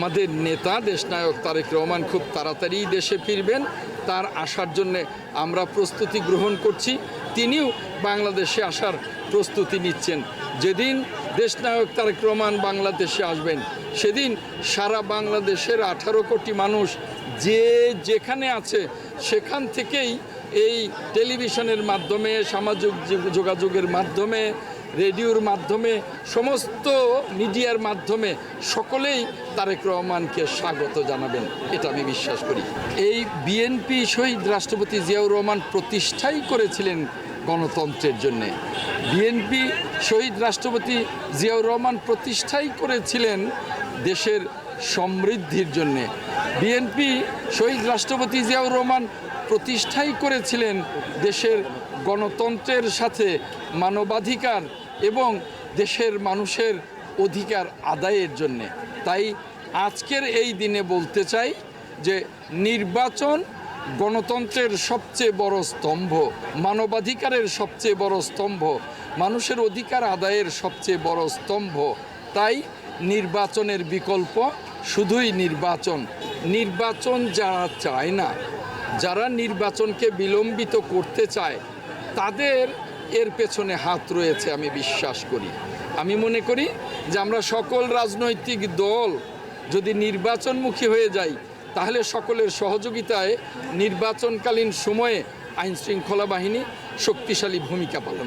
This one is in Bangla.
আমাদের নেতা দেশনায়ক তারেক রহমান খুব তাড়াতাড়ি দেশে ফিরবেন, তার আসার জন্য আমরা প্রস্তুতি গ্রহণ করছি। তিনিও বাংলাদেশে আসার প্রস্তুতি নিচ্ছেন। যেদিন দেশনায়ক তারেক রহমান বাংলাদেশে আসবেন সেদিন সারা বাংলাদেশের 18 কোটি মানুষ যে যেখানে আছে সেখান থেকেই এই টেলিভিশনের মাধ্যমে, সামাজিক যোগাযোগের মাধ্যমে, রেডিওর মাধ্যমে, সমস্ত মিডিয়ার মাধ্যমে সকলেই তারেক রহমানকে স্বাগত জানাবেন, এটা আমি বিশ্বাস করি। এই বিএনপি শহীদ রাষ্ট্রপতি জিয়াউর রহমান প্রতিষ্ঠাই করেছিলেন গণতন্ত্রের জন্যে। বিএনপি শহীদ রাষ্ট্রপতি জিয়াউর রহমান প্রতিষ্ঠাই করেছিলেন দেশের সমৃদ্ধির জন্যে। বিএনপি শহীদ রাষ্ট্রপতি জিয়াউর রহমান প্রতিষ্ঠাই করেছিলেন দেশের গণতন্ত্রের সাথে মানবাধিকার এবং দেশের মানুষের অধিকার আদায়ের জন্যে। তাই আজকের এই দিনে বলতে চাই যে নির্বাচন গণতন্ত্রের সবচেয়ে বড় স্তম্ভ, মানবাধিকারের সবচেয়ে বড় স্তম্ভ, মানুষের অধিকার আদায়ের সবচেয়ে বড় স্তম্ভ। তাই নির্বাচনের বিকল্প শুধুই নির্বাচন। নির্বাচন যারা চায় না, যারা নির্বাচনকে বিলম্বিত করতে চায়, তাদের এর পেছনে হাত রয়েছে আমি বিশ্বাস করি। আমি মনে করি যে আমরা সকল রাজনৈতিক দল যদি নির্বাচনমুখী হয়ে যাই তাহলে সকলের সহযোগিতায় নির্বাচনকালীন সময়ে আইনশৃঙ্খলা বাহিনী শক্তিশালী ভূমিকা পালন